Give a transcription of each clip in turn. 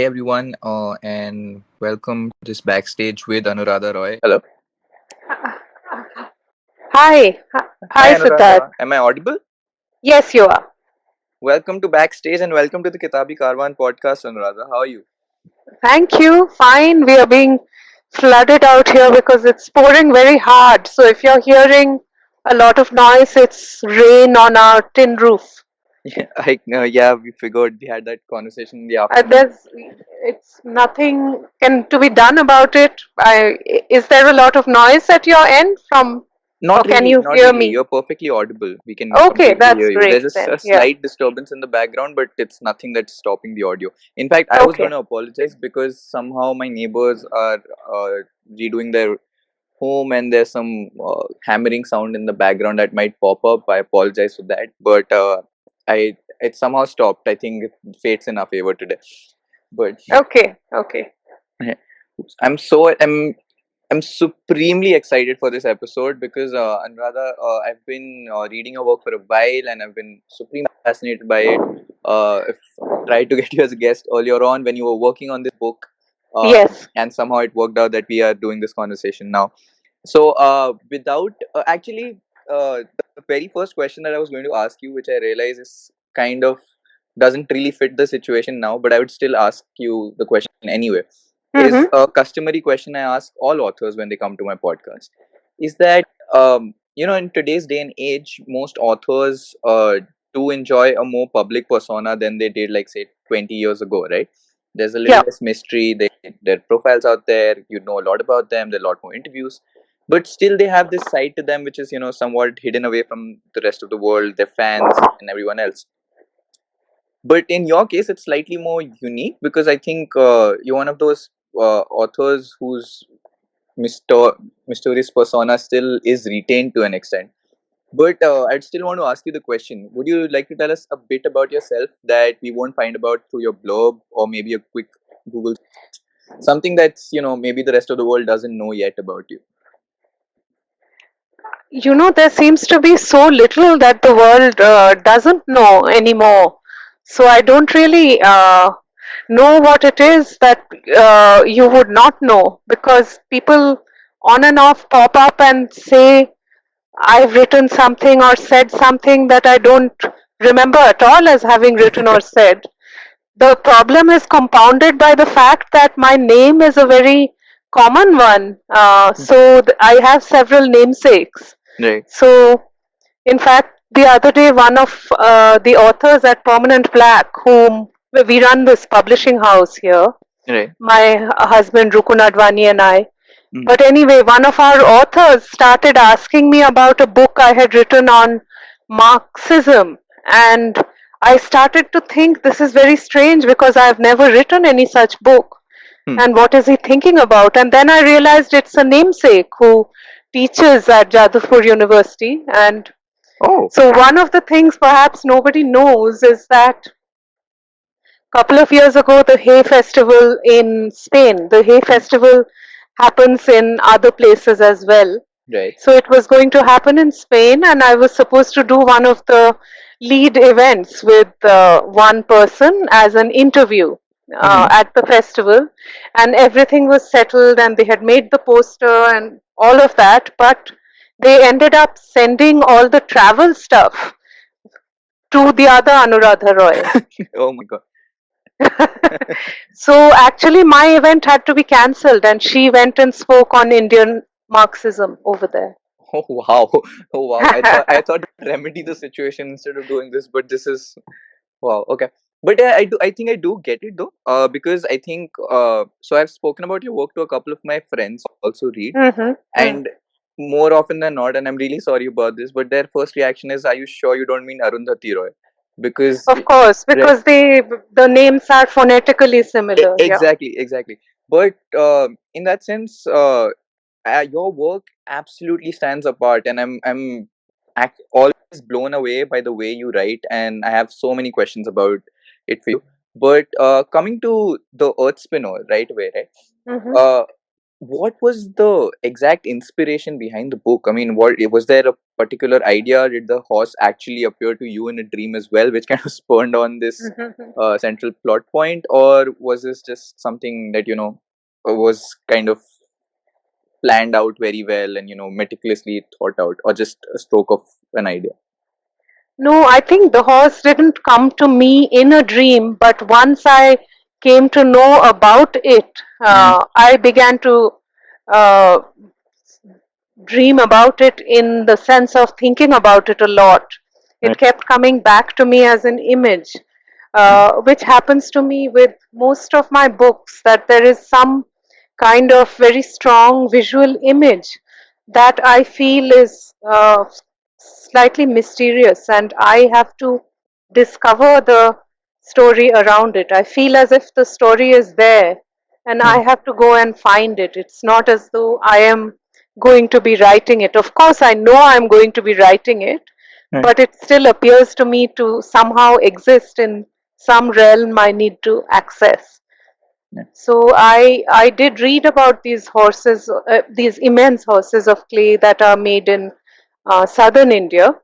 Hey everyone, and welcome to this backstage with Anuradha Roy. Hello. Hi. Hi Hi, Siddharth. Anuradha. Am I audible? Yes, you are. Welcome to backstage and welcome to the Kitabi Karwan Podcast, Anuradha. How are you? Thank you. Fine. We are being flooded out here because it's pouring very hard. So if you're hearing a lot of noise, it's rain on our tin roof. Yeah, we figured we had that conversation in the afternoon. There's, it's nothing can to be done about it. Is there a lot of noise at your end from, or Not can really, you not hear really. me? You're perfectly audible. We can Okay, completely that's hear you. There's great a, then. a Yeah. slight disturbance in the background, but it's nothing that's stopping the audio. In fact, I was going Okay. to apologize because somehow my neighbors are redoing their home and there's some hammering sound in the background that might pop up. I apologize for that, but I it somehow stopped. I think it fates in our favor today. But Okay. Okay. I'm so I'm supremely excited for this episode because Anuradha, I've been reading your work for a while and I've been supremely fascinated by it. If tried to get you as a guest earlier on when you were working on this book, Yes. and somehow it worked out that we are doing this conversation now. So, without the very first question that I was going to ask you, which I realize is kind of doesn't really fit the situation now, but I would still ask you the question anyway, is Mm-hmm. a customary question I ask all authors when they come to my podcast. Is that, in today's day and age, most authors do enjoy a more public persona than they did, like, say, 20 years ago, right? There's a little Yeah. less mystery. Their profiles out there. You know a lot about them. There are a lot more interviews, but still they have this side to them which is somewhat hidden away from the rest of the world, their fans and everyone else. But in your case it's slightly more unique because I think you're one of those authors whose mysto- mysterious persona still is retained to an extent. But I'd still want to ask you the question, would you like to tell us a bit about yourself that we won't find about through your blog or maybe a quick Google, something that's maybe the rest of the world doesn't know yet about you? There seems to be so little that the world doesn't know anymore. So I don't really know what it is that you would not know, because people on and off pop up and say, I've written something or said something that I don't remember at all as having written or said. The problem is compounded by the fact that my name is a very common one. I have several namesakes. Right. So, in fact, the other day, one of the authors at Permanent Black, whom we run this publishing house here, Right. my husband Rukun Advani and I. Mm. But anyway, one of our authors started asking me about a book I had written on Marxism. And I started to think this is very strange because I've never written any such book. Hmm. And what is he thinking about? And then I realized it's a namesake who teaches at Jadavpur University. And Oh. so one of the things perhaps nobody knows is that a couple of years ago, the Hay Festival in Spain, the Hay Festival happens in other places as well. Right. So it was going to happen in Spain, and I was supposed to do one of the lead events with one person as an interview at the festival, and everything was settled, and they had made the poster and all of that, but they ended up sending all the travel stuff to the other Anuradha Roy. Oh my god. So actually, my event had to be cancelled, and she went and spoke on Indian Marxism over there. Oh wow. Oh wow. I thought to remedy the situation instead of doing this, but this is wow. Okay. But I think I do get it though. Because I think so I've spoken about your work to a couple of my friends also read, Mm-hmm. and more often than not, and I'm really sorry about this, but their first reaction is, "Are you sure you don't mean Arundhati Roy?" Because Of course, right, because the names are phonetically similar. Yeah. exactly. But in that sense, your work absolutely stands apart, and I'm always blown away by the way you write, and I have so many questions about it for you. But coming to the Earthspinner right away, right? Mm-hmm. Uh, what was the exact inspiration behind the book? I mean, what was there a particular idea? Did the horse actually appear to you in a dream as well, which kind of spurned on this central plot point, or was this just something that was kind of planned out very well and meticulously thought out, or just a stroke of an idea? No, I think the horse didn't come to me in a dream, but once I came to know about it, Mm-hmm. I began to uh, dream about it in the sense of thinking about it a lot. It Right. kept coming back to me as an image, which happens to me with most of my books, that there is some kind of very strong visual image that I feel is slightly mysterious, and I have to discover the story around it. I feel as if the story is there and I Mm-hmm. have to go and find it. It's not as though I am going to be writing it. Of course, I know I'm going to be writing it, Right. but it still appears to me to somehow exist in some realm I need to access. Yeah. So I did read about these horses, these immense horses of clay that are made in southern India,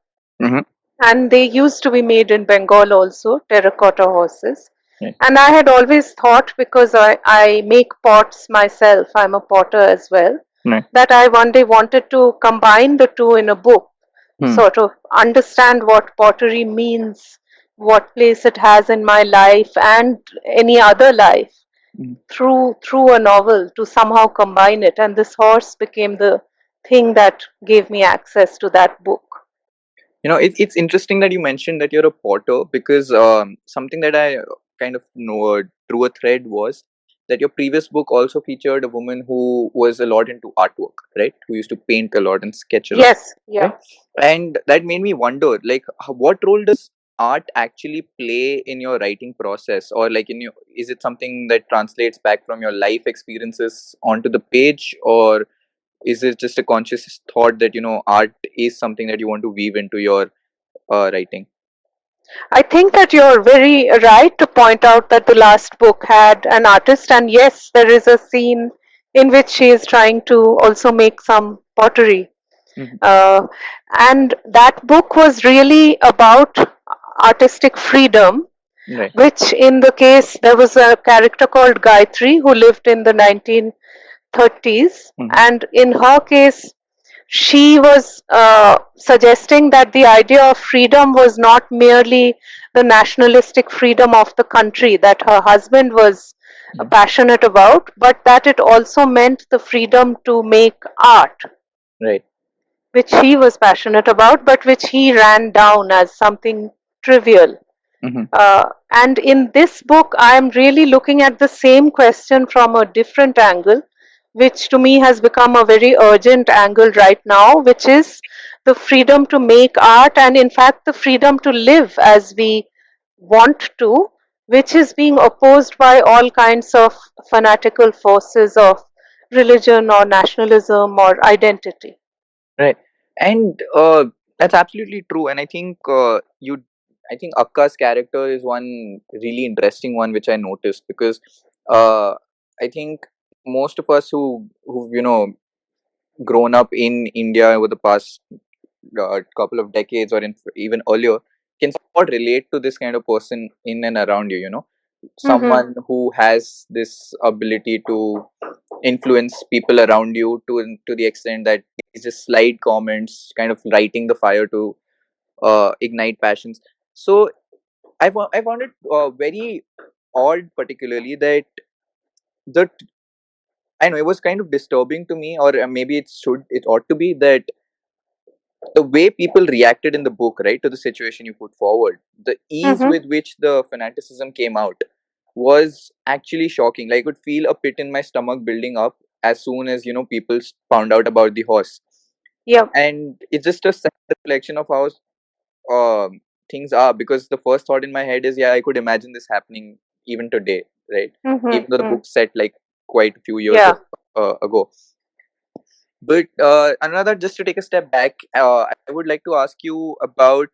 Mm-hmm. and they used to be made in Bengal also, terracotta horses. Right. And I had always thought, because I make pots myself, I'm a potter as well, Right. that I one day wanted to combine the two in a book, Hmm. sort of understand what pottery means, what place it has in my life and any other life, Mm. through a novel, to somehow combine it. And this horse became the thing that gave me access to that book. It's interesting that you mentioned that you're a potter, because something that I kind of know drew a thread was that your previous book also featured a woman who was a lot into artwork, right? Who used to paint a lot and sketch a lot, Yes, yeah. right? And that made me wonder, like, what role does art actually play in your writing process, or like is it something that translates back from your life experiences onto the page, or is it just a conscious thought that art is something that you want to weave into your writing? I think that you're very right to point out that the last book had an artist, and yes, there is a scene in which she is trying to also make some pottery. Hmm. Uh, and that book was really about artistic freedom, Right. which in the case, there was a character called Gayatri who lived in the 1930s, Hmm. and in her case, she was suggesting that the idea of freedom was not merely the nationalistic freedom of the country that her husband was passionate about, but that it also meant the freedom to make art, Right. which he was passionate about, but which he ran down as something trivial. Hmm. And in this book, I am really looking at the same question from a different angle, which to me has become a very urgent angle right now, which is the freedom to make art, and in fact, the freedom to live as we want to, which is being opposed by all kinds of fanatical forces of religion or nationalism or identity. Right. And that's absolutely true. And I think Akka's character is one really interesting one which I noticed, because uh, I think most of us who've grown up in India over the past couple of decades, or even earlier, can somewhat relate to this kind of person in and around you. Mm-hmm. Someone who has this ability to influence people around you to the extent that it's just slight comments kind of lighting the fire to ignite passions. So I found it very odd, particularly that the I know it was kind of disturbing to me, or maybe it ought to be, that the way people reacted in the book, right, to the situation you put forward, the ease Mm-hmm. with which the fanaticism came out was actually shocking. Like, I could feel a pit in my stomach building up as soon as people found out about the horse. Yeah. And it's just a sad reflection of how things are, because the first thought in my head is, yeah, I could imagine this happening even today, right? Even though the Mm-hmm. book's set like quite a few years Yeah. ago. But another, just to take a step back, I would like to ask you about,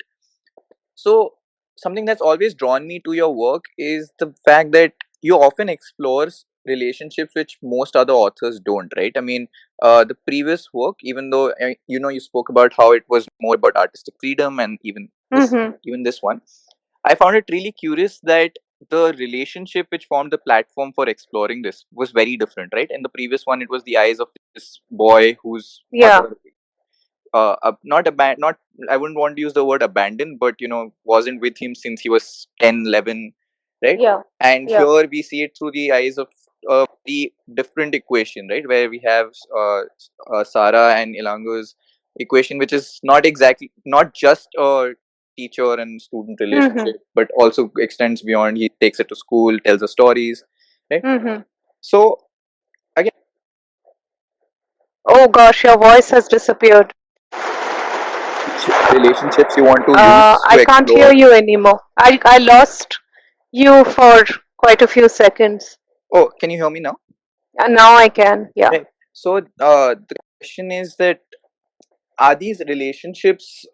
so something that's always drawn me to your work is the fact that you often explores relationships which most other authors don't, right? I mean, the previous work, even though you spoke about how it was more about artistic freedom, and Mm-hmm. even this one, I found it really curious that the relationship which formed the platform for exploring this was very different, right? In the previous one, it was the eyes of this boy whose Yeah. mother, not I wouldn't want to use the word abandoned, but wasn't with him since he was 10, 11, right? Yeah. And Yeah. here we see it through the eyes of the different equation, right? Where we have Sarah and Ilango's equation, which is not just a teacher and student Mm-hmm. relationship, but also extends beyond. He takes it to school, tells her stories, right? Mm-hmm. So again, Oh gosh, your voice has disappeared. relationships you want to use to I can't hear explore. you anymore. I lost you for quite a few seconds. Oh, can you hear me now? And now I can. Yeah. Right. So the question is that, are these relationships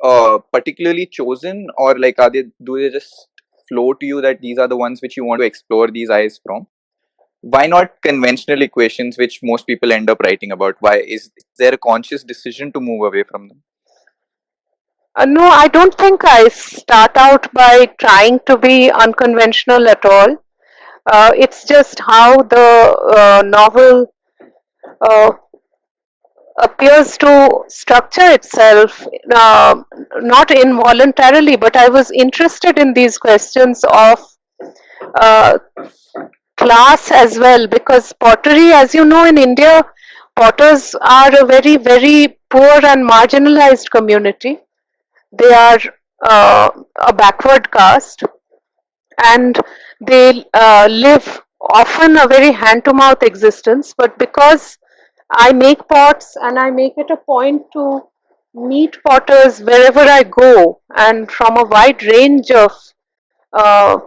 particularly chosen, or like are they do they just flow to you that these are the ones which you want to explore these eyes from? Why not conventional equations which most people end up writing about? Why is there a conscious decision to move away from them? No, I don't think I start out by trying to be unconventional at all. It's just how the novel uh, appears to structure itself, not involuntarily, but I was interested in these questions of uh, class as well, because pottery, as you know, in India, potters are a very, very poor and marginalized community. They are uh, a backward caste, and they live often a very hand to mouth existence. But because I make pots and I make it a point to meet potters wherever I go, and from a wide range of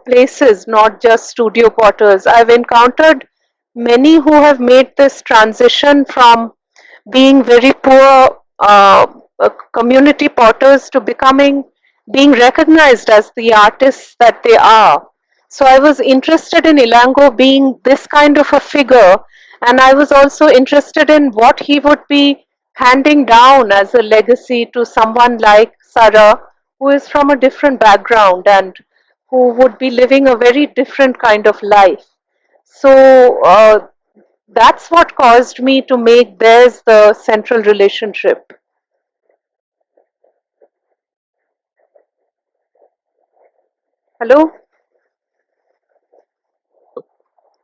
places, not just studio potters. I've encountered many who have made this transition from being very poor community potters to being recognized as the artists that they are. So I was interested in Ilango being this kind of a figure, and I was also interested in what he would be handing down as a legacy to someone like Sarah, who is from a different background and who would be living a very different kind of life. So that's what caused me to make theirs the central relationship. Hello?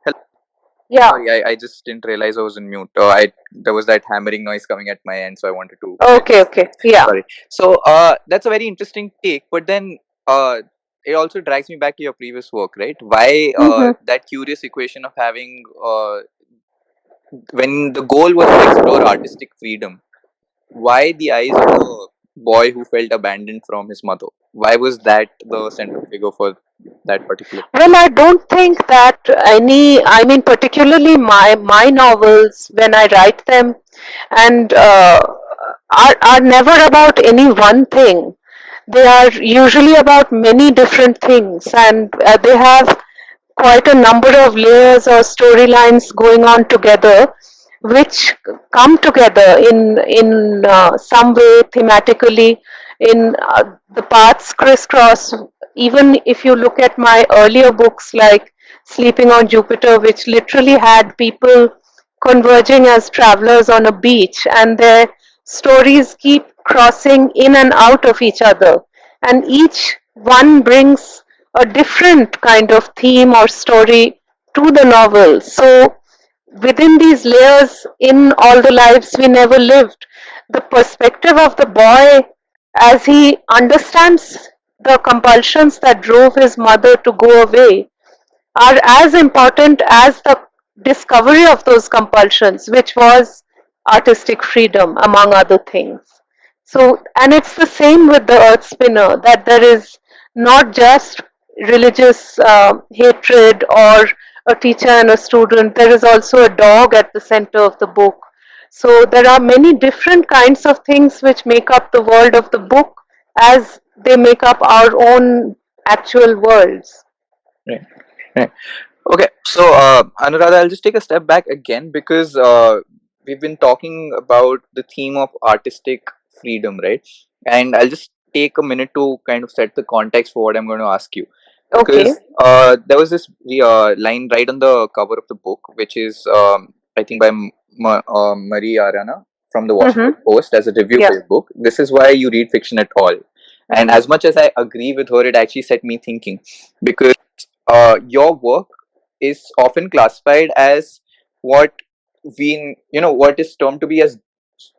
Hello? Yeah. Sorry, I just didn't realize I was in mute. I There was that hammering noise coming at my end, so I wanted to Okay, adjust that. okay. Yeah. Sorry. So that's a very interesting take, but then it also drags me back to your previous work, right? Why Mm-hmm. that curious equation of having when the goal was to explore artistic freedom, why the eyes of a boy who felt abandoned from his mother? Why was that the central figure for that particular? Well, I don't think that I mean, particularly my novels, when I write them, and are never about any one thing. They are usually about many different things, and they have quite a number of layers or storylines going on together, which come together in some way thematically. In the paths crisscross. Even if you look at my earlier books like Sleeping on Jupiter, which literally had people converging as travelers on a beach, and their stories keep crossing in and out of each other, and each one brings a different kind of theme or story to the novel. So within these layers, in all the lives we never lived, the perspective of the boy as he understands the compulsions that drove his mother to go away are as important as the discovery of those compulsions, which was artistic freedom, among other things. So, and it's the same with the Earthspinner, that there is not just religious hatred or a teacher and a student, there is also a dog at the center of the book. So, there are many different kinds of things which make up the world of the book as they make up our own actual worlds. Right. Right. Okay, so Anuradha, I'll just take a step back again because we've been talking about the theme of artistic freedom, right? And I'll just take a minute to kind of set the context for what I'm going to ask you. Okay. Because there was this line right on the cover of the book, which is, I think, by Marie Arana from the Mm-hmm. Washington Post as a review Yeah. for your book. This is why you read fiction at all. And Mm-hmm. as much as I agree with her, it actually set me thinking because your work is often classified as what what is termed to be as,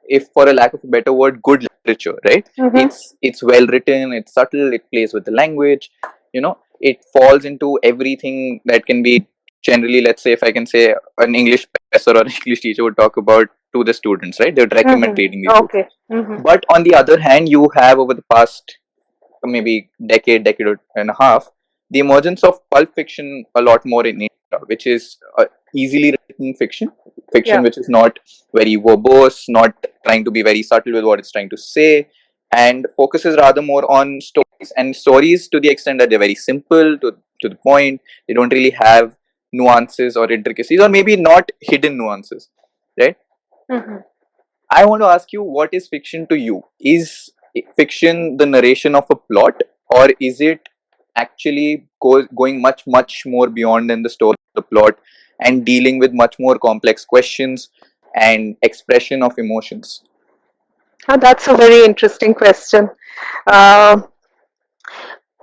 if for a lack of a better word, good literature, right? Mm-hmm. It's well written, it's subtle, it plays with the language, it falls into everything that can be generally, let's say, if I can say, an English professor or English teacher would talk about to the students, right? They would recommend Mm-hmm. reading these books. Okay. Mm-hmm. But on the other hand, you have over the past maybe decade and a half, the emergence of pulp fiction a lot more in India, which is easily written fiction Yeah. which is not very verbose, not trying to be very subtle with what it's trying to say, and focuses rather more on stories, and stories to the extent that they're very simple, to the point. They don't really have nuances or intricacies, or maybe not hidden nuances, right? Mm-hmm. I want to ask you, what is fiction to you? Is fiction the narration of a plot, or is it actually going much more beyond than the story, the plot, and dealing with much more complex questions and expression of emotions? That's a very interesting question. Uh,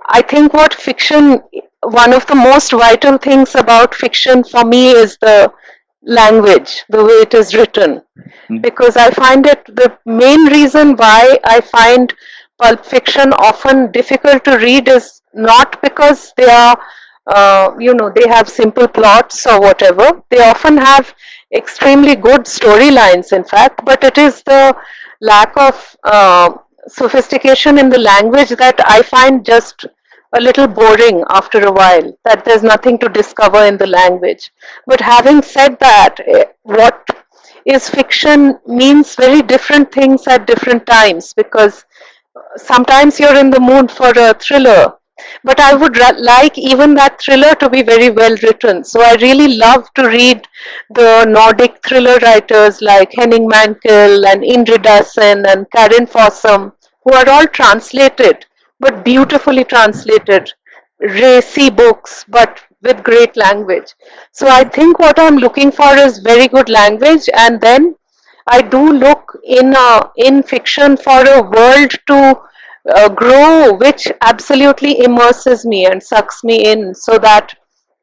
I think one of the most vital things about fiction for me is the language, the way it is written. Because I find it the main reason why I find pulp fiction often difficult to read is not because they are, they have simple plots or whatever. They often have extremely good storylines, in fact, but it is the lack of sophistication in the language that I find just a little boring after a while, that there's nothing to discover in the language. But having said that, what is fiction means very different things at different times, because sometimes you're in the mood for a thriller, but I would like even that thriller to be very well written. So I really love to read the Nordic thriller writers like Henning Mankell and Indrid Sen and Karin Fossum, who are all translated, but beautifully translated, racy books, but with great language. So I think what I'm looking for is very good language, and then I do look in fiction for a world to grow, which absolutely immerses me and sucks me in, so that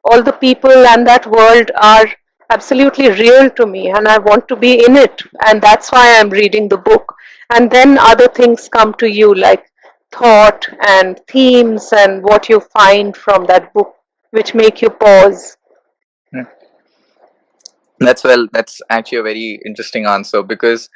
all the people and that world are absolutely real to me, and I want to be in it, and that's why I'm reading the book. And then other things come to you, like thought and themes and what you find from that book, which make you pause. Hmm. That's actually a very interesting answer because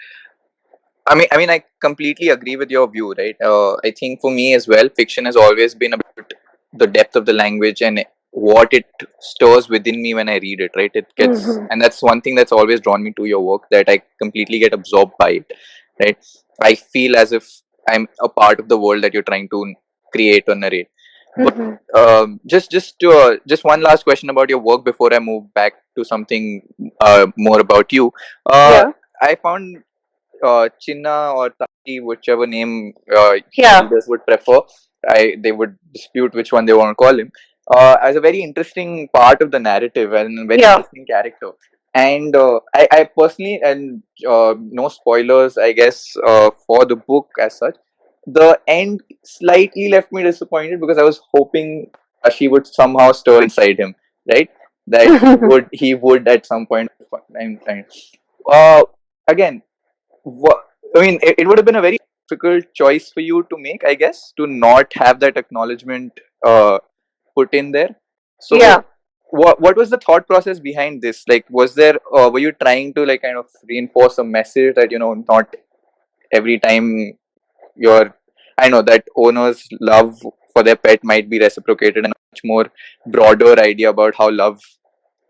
I completely agree with your view, right? I think for me as well, fiction has always been about the depth of the language and what it stirs within me when I read it, right? Mm-hmm. And that's one thing that's always drawn me to your work, that I completely get absorbed by it, right? I feel as if I'm a part of the world that you're trying to create or narrate. But Mm-hmm. just one last question about your work before I move back to something more about you. Yeah. I found Chinna or Taki, whichever name Yeah. readers would prefer. They would dispute which one they want to call him. As a very interesting part of the narrative and a very Yeah. interesting character. And I personally, and no spoilers, I guess, for the book as such. The end slightly left me disappointed because I was hoping she would somehow stir inside him, right? That he would at some point. Time. Uh, Again, it would have been a very difficult choice for you to make, I guess, to not have that acknowledgement put in there. Yeah. So, what was the thought process behind this? Like, were you trying to like kind of reinforce a message that not every time your I know that owners' love for their pet might be reciprocated, and a much more broader idea about how love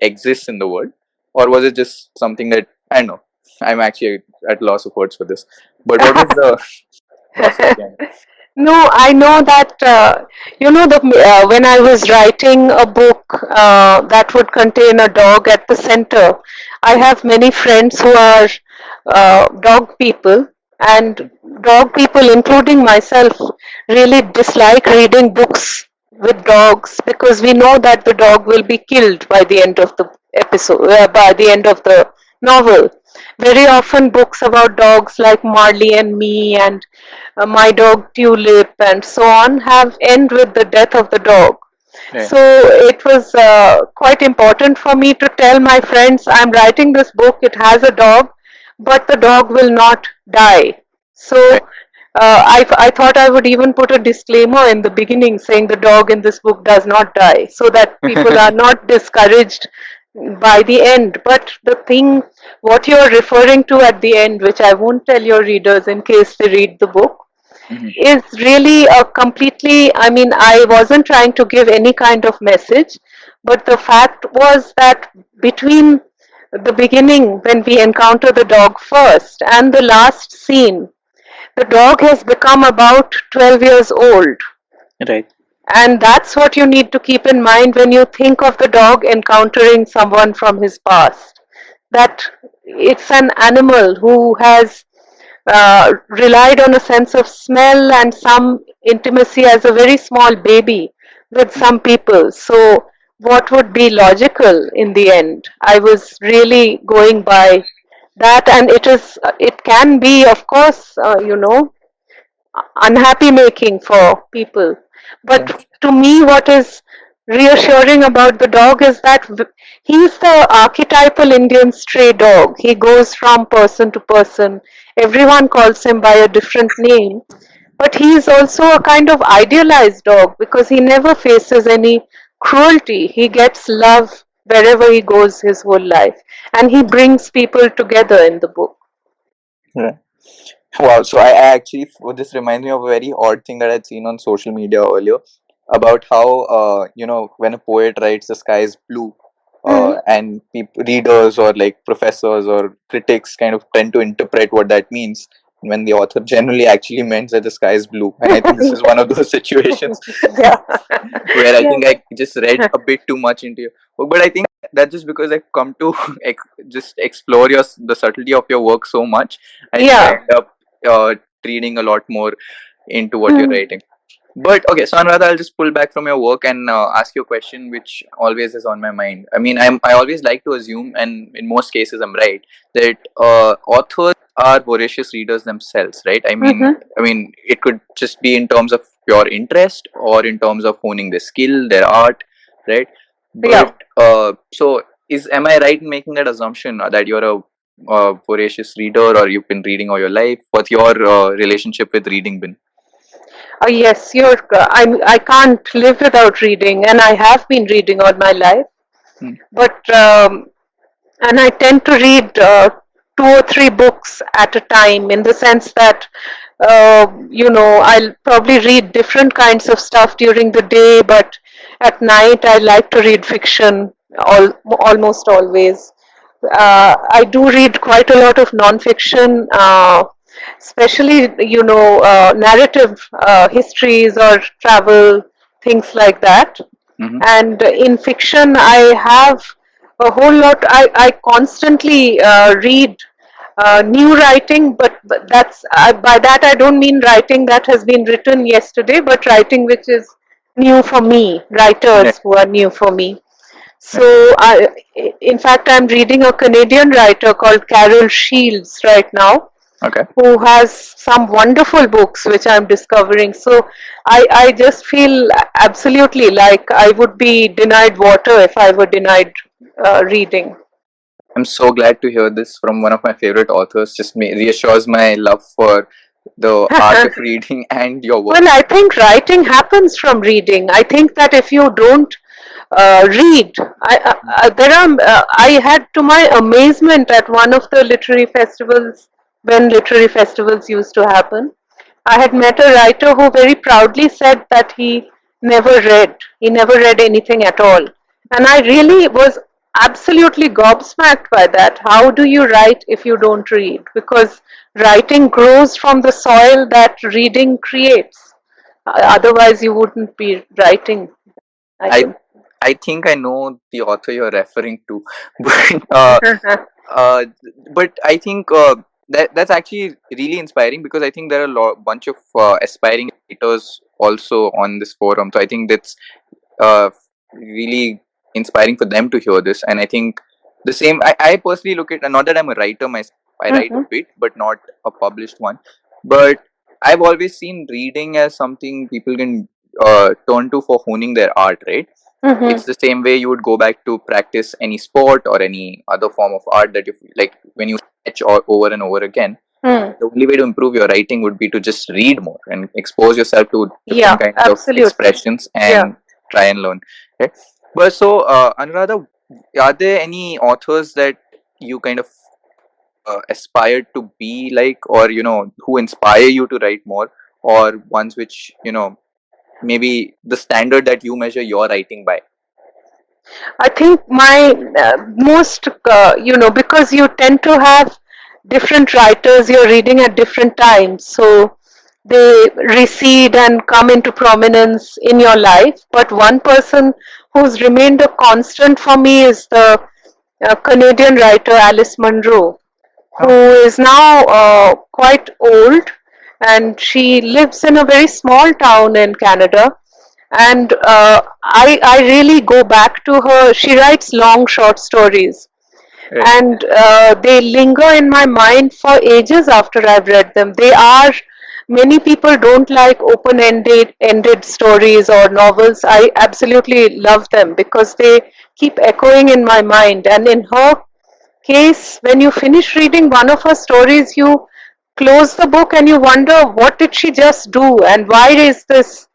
exists in the world, or was it just something that I don't know? I'm actually at loss of words for this. But what was the process behind it? No, I know that when I was writing a book that would contain a dog at the center, I have many friends who are dog people, and dog people, including myself, really dislike reading books with dogs because we know that the dog will be killed by the end of the episode, by the end of the novel. Very often, books about dogs like Marley and Me and My Dog Tulip and so on have end with the death of the dog. Right. So it was quite important for me to tell my friends, I'm writing this book, it has a dog, but the dog will not die. Right. So I thought I would even put a disclaimer in the beginning saying the dog in this book does not die, so that people are not discouraged by the end. But the thing, what you're referring to at the end, which I won't tell your readers in case they read the book, Mhm. is really a completely, I mean, I wasn't trying to give any kind of message, but the fact was that between the beginning when we encounter the dog first and the last scene, the dog has become about 12 years old. Right. And that's what you need to keep in mind when you think of the dog encountering someone from his past. That it's an animal who has relied on a sense of smell and some intimacy as a very small baby with some people. So, what would be logical in the end? I was really going by that, and it can be, of course, unhappy making for people. Right. But to me, what is reassuring about the dog is that he's the archetypal Indian stray dog. He goes from person to person. Everyone calls him by a different name. But he is also a kind of idealized dog because he never faces any cruelty. He gets love wherever he goes his whole life. And he brings people together in the book. Right. Wow. So I actually, this reminds me of a very odd thing that I'd seen on social media earlier about how, when a poet writes the sky is blue, Mm. and readers or like professors or critics kind of tend to interpret what that means when the author generally actually meant that the sky is blue. And I think this is one of those situations Yeah. where I Yeah. think I just read a bit too much into your book. But I think that's just because I've come to just explore the subtlety of your work so much. I think I Yeah. end up reading a lot more into what you're Mm. writing. But okay, so Anuradha, I'll just pull back from your work and ask you a question which always is on my mind. I mean, I always like to assume, and in most cases I'm right, that authors are voracious readers themselves, right? Mm-hmm. I mean, it could just be in terms of pure interest or in terms of honing their skill, their art, right? Yeah. But so am I right in making that assumption that you're a voracious reader or you've been reading all your life? What's your relationship with reading been? Yes, I can't live without reading, and I have been reading all my life. Hmm. But and I tend to read two or three books at a time, in the sense that I'll probably read different kinds of stuff during the day, but at night I like to read fiction almost always. I do read quite a lot of non-fiction, especially narrative histories or travel things like that. Mm-hmm. And in fiction, I have a whole lot. I constantly read new writing, but that's by that I don't mean writing that has been written yesterday, but writing which is new for me, Right, writers who are new for me. right. So, in fact, I'm reading a Canadian writer called Carol Shields right now, Okay. who has some wonderful books which I'm discovering. So, I just feel absolutely like I would be denied water if I were denied reading. I'm so glad to hear this from one of my favorite authors. Just reassures my love for the art of reading and your work. Well, I think writing happens from reading. I think that if you don't read, I had, to my amazement, at one of the literary festivals, when literary festivals used to happen, I had met a writer who very proudly said that he never read. He never read anything at all. And I really was absolutely gobsmacked by that. How do you write if you don't read? Because writing grows from the soil that reading creates. Otherwise, you wouldn't be writing, I I think. I think I know the author you're referring to, but uh, but I think that's actually really inspiring, because I think there are bunch of aspiring writers also on this forum. So I think that's uh, really inspiring for them to hear this. And I think the same. I personally look at, not that I'm a writer myself. I write a Mhm, bit, but not a published one. But I've always seen reading as something people can turn to for honing their art, right? mhm, It's the same way you would go back to practice any sport or any other form of art that you like. When you sketch over and over again, mm. the only way to improve your writing would be to just read more and expose yourself to different Yeah, kinds of absolutely. expressions Yeah. and try and learn, right? But so Anuradha, are there any authors that you kind of aspire to be like, or who inspire you to write more, or ones which maybe the standard that you measure your writing by? I think my most, because you tend to have different writers you're reading at different times. So they recede and come into prominence in your life. But one person who's remained a constant for me is the Canadian writer Alice Munro, who Oh, is now quite old, and she lives in a very small town in Canada. And I really go back to her. She writes long short stories, right. and they linger in my mind for ages after I've read them. They are, many people don't like open ended stories or novels. I absolutely love them because they keep echoing in my mind. And in her case, when you finish reading one of her stories, you close the book and you wonder, what did she just do and why is this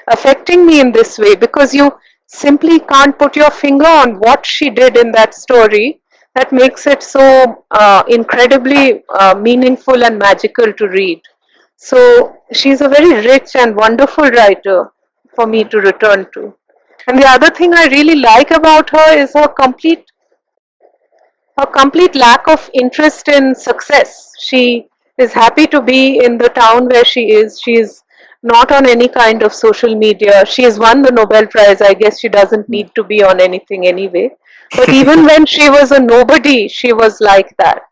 affecting me in this way? Because you simply can't put your finger on what she did in that story that makes it so incredibly meaningful and magical to read. So she's a very rich and wonderful writer for me to return to. And the other thing I really like about her is her complete lack of interest in success. She is happy to be in the town where she is. She is not on any kind of social media. She has won the Nobel Prize. I guess she doesn't need to be on anything anyway. But even when she was a nobody, she was like that.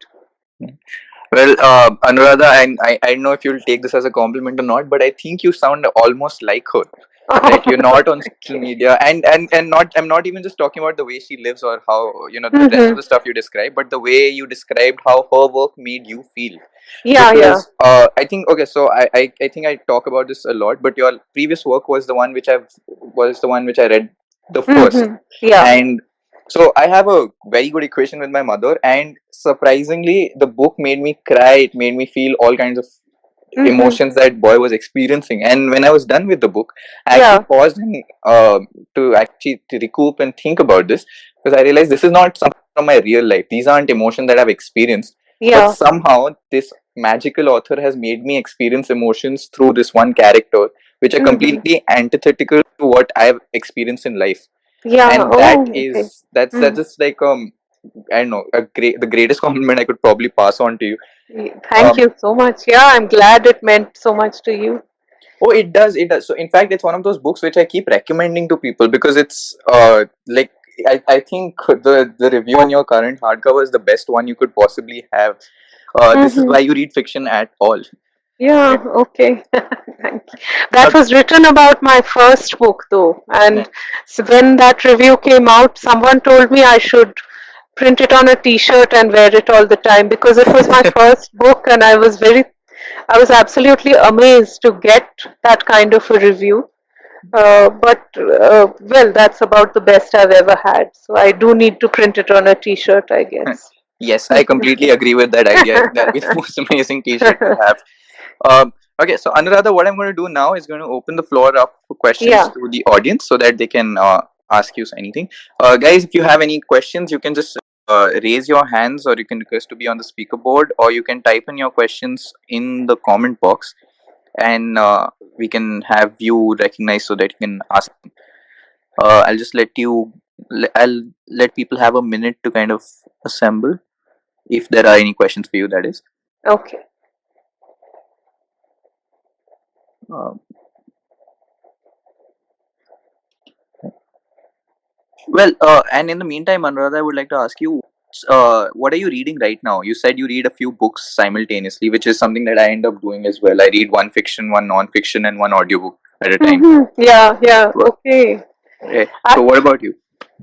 Well, Anuradha, I don't know if you'll take this as a compliment or not, but I think you sound almost like her. Right, you're not on social Okay. media, and not, I'm not even just talking about the way she lives or how the rest of Mm-hmm. the stuff you describe, but the way you described how her work made you feel. Yeah, yeah. Because I think, okay, so I think I talk about this a lot, but your previous work was the one which I read the first. Mm-hmm. Yeah. And so I have a very good equation with my mother, and surprisingly the book made me cry. It made me feel all kinds of Mm-hmm. emotions that boy was experiencing. And when I was done with the book, I actually Yeah. paused and to actually to recoup and think about this, because I realized this is not something from my real life. These aren't emotions that I've experienced, but Yeah. somehow this magical author has made me experience emotions through this one character, which are Mm-hmm. completely antithetical to what I've experienced in life. Yeah. And that Oh, okay. is that's Mm. just like I don't know, the greatest compliment I could probably pass on to you. Thank um you so much. Yeah, I'm glad it meant so much to you. Oh, it does. So, in fact, it's one of those books which I keep recommending to people, because it's like I think the review on your current hardcover is the best one you could possibly have. This is Mm-hmm. why you read fiction at all. Yeah, Okay. okay. Thank you. That Uh, was written about my first book, though. And so when that review came out, someone told me I should print it on a t-shirt and wear it all the time because it was my first book and I was absolutely amazed to get that kind of a review. Well, that's about the best I've ever had. So I do need to print it on a t-shirt, I guess. yes, I completely agree with that idea. That'll be the most amazing T-shirt to have. Okay, so Anuradha, what I'm going to do now is going to open the floor up for questions Yeah. to the audience so that they can ask you anything. Guys, if you have any questions, you can just raise your hands, or you can request to be on the speaker board, or you can type in your questions in the comment box, and we can have you recognized so that you can ask. I'll just I'll let people have a minute to kind of assemble, if there are any questions for you, that is. Okay. Uh, Well, and in the meantime, Anuradha, I would like to ask you, what are you reading right now? You said you read a few books simultaneously, which is something that I end up doing as well. I read one fiction, one non-fiction, and one audiobook at a time. Yeah, yeah, Wha- okay. Okay. I, So, what about you?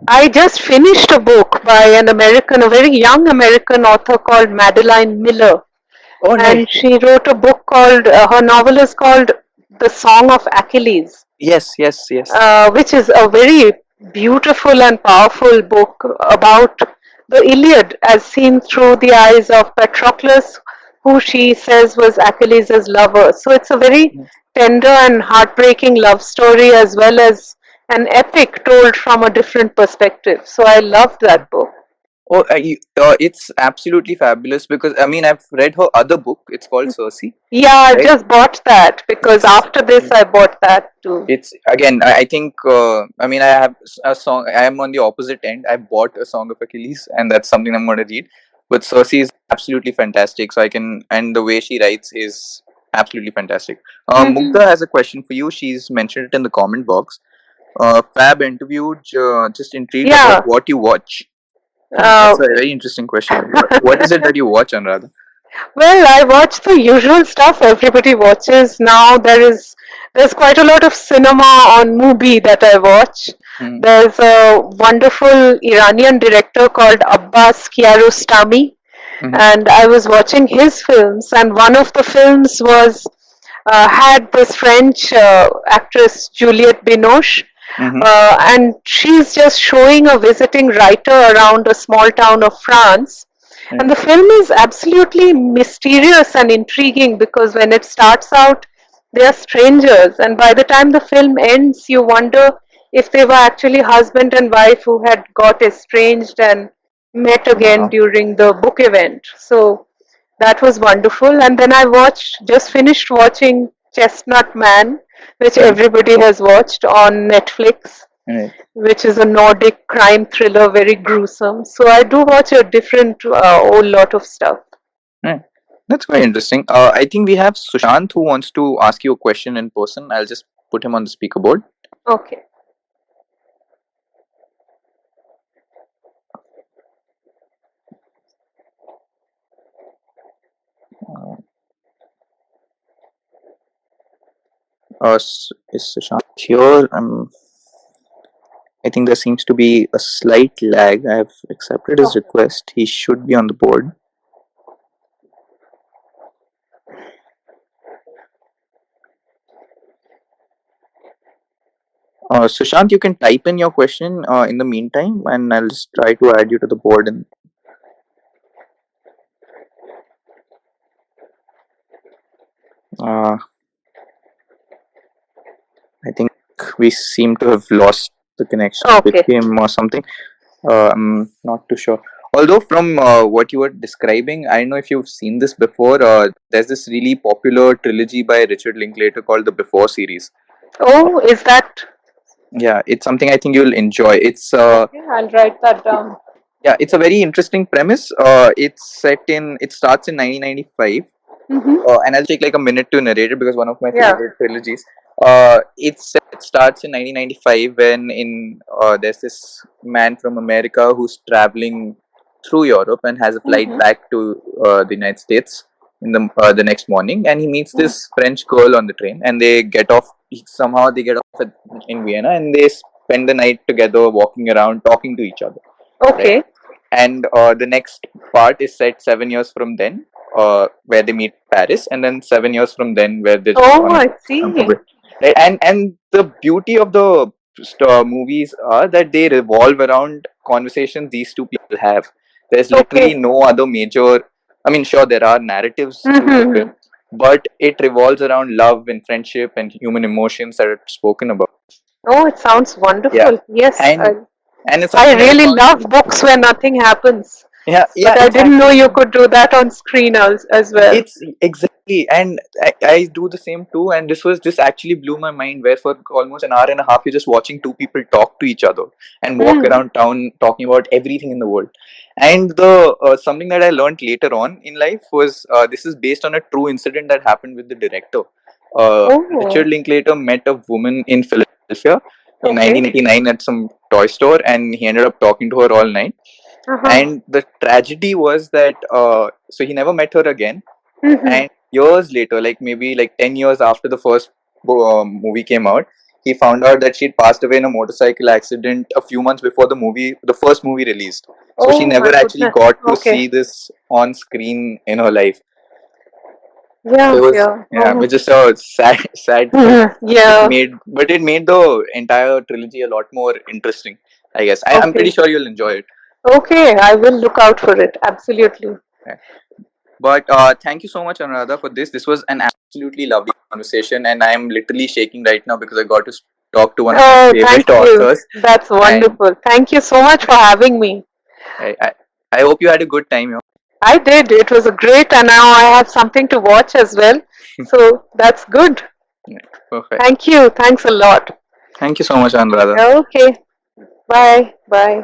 I just finished a book by an American, a very young American author called Madeline Miller. Oh, nice. And she wrote a book called, her novel is called The Song of Achilles, Yes, yes, yes. which is a very beautiful and powerful book about the Iliad as seen through the eyes of Patroclus, who she says was Achilles' lover. So it's a very tender and heartbreaking love story as well as an epic told from a different perspective. So I loved that book. Oh, it's absolutely fabulous because I mean I've read her other book. It's called Circe, Yeah, I right? just bought that because It's after this I bought that too. it's again. I think. I mean, I have a song. I am on the opposite end. I bought a Song of Achilles, and that's something I'm going to read. But Circe is absolutely fantastic. So I can, and the way she writes is absolutely fantastic. Hmm. Mugdha has a question for you. She's mentioned it in the comment box. Fab interviewed. Just intrigued about Yeah. what you watch. Uh, That's a very interesting question. What is it that you watch, Anuradha? well, I watch the usual stuff everybody watches now. There's quite a lot of cinema on Mubi that I watch. Mm-hmm. There's a wonderful Iranian director called Abbas Kiarostami, and I was watching his films, and one of the films was had this French actress Juliette Binoche, Mm-hmm. and she's just showing a visiting writer around a small town of France. And Right. the film is absolutely mysterious and intriguing because when it starts out, they are strangers, and by the time the film ends, you wonder if they were actually husband and wife who had got estranged and met again Wow. during the book event. So that was wonderful. And then just finished watching Chestnut Man, which Mhm. everybody has watched on Netflix, Right. which is a Nordic crime thriller, very gruesome. So I do watch a different whole lot of stuff. Right. That's quite interesting. I think we have Sushant who wants to ask you a question in person. I'll just put him on the speaker board. Okay. Uh, is Sushant here? I think there seems to be a slight lag. I have accepted his request. He should be on the board. Sushant, you can type in your question in the meantime, and I'll just try to add you to the board. And uh, I think we seem to have lost the connection with Okay. him or something. I'm not too sure. Although, from what you were describing, I don't know if you've seen this before. There's this really popular trilogy by Richard Linklater called the Before series. Oh, is that Yeah, it's something I think you'll enjoy. okay? I'll write that down. Yeah, it's a very interesting premise. It starts in 1995, Mm-hmm. and I'll take like a minute to narrate it because one of my Yeah. favorite trilogies. It starts in 1995 when there's this man from America who's traveling through Europe and has a flight Mm-hmm. back to the United States in the next morning, and he meets this French girl on the train, and they get off. Somehow they get off in Vienna, and they spend the night together, walking around, talking to each other. Right, Okay. and the next part is set 7 years from then, where they meet Paris, and then 7 years from then, where they're just Oh, on I on see. Kubrick. Right? And the beauty of the movies are that they revolve around conversations these two people have. There's literally Okay. no other major. I mean, sure, there are narratives to the Mm-hmm. film, but it revolves around love and friendship and human emotions that are spoken about. Oh, it sounds Yeah, wonderful. Yes, and and it's I something that I really found. love books where nothing happens. Yeah, yeah, But I didn't know exactly. you could do that on screen as well. It's exactly, and I do the same too. And this actually blew my mind. Where for almost an hour and a half, you're just watching two people talk to each other and walk Mm. around town talking about everything in the world. And the something that I learned later on in life was this is based on a true incident that happened with the director. Oh. Richard Linklater met a woman in Philadelphia in Okay. 1989 at some toy store, and he ended up talking to her all night. And the tragedy was that so he never met her again. And years later, like maybe like 10 years after the first movie came out, he found out that she'd passed away in a motorcycle accident a few months before the first movie released. So she Oh my never actually goodness. got to Okay. see this on screen in her life. Yeah, It was, yeah. yeah, which is a sad fact. Yeah. But it made the entire trilogy a lot more interesting, I guess. I'm pretty Okay. sure you'll enjoy it. Okay, I will look out for it. Absolutely. Yeah. But thank you so much, Anuradha, for this. This was an absolutely lovely conversation, and I'm literally shaking right now because I got to talk to one of my Oh, thank favorite you. authors. That's And wonderful. Thank you so much for having me. I, I, I hope you had a good time here. I did. It was a great, and now I have something to watch as well. So that's good. Yeah, perfect. Thank you. Thanks a lot. Thank you so much, Anuradha. Okay. Bye. Bye.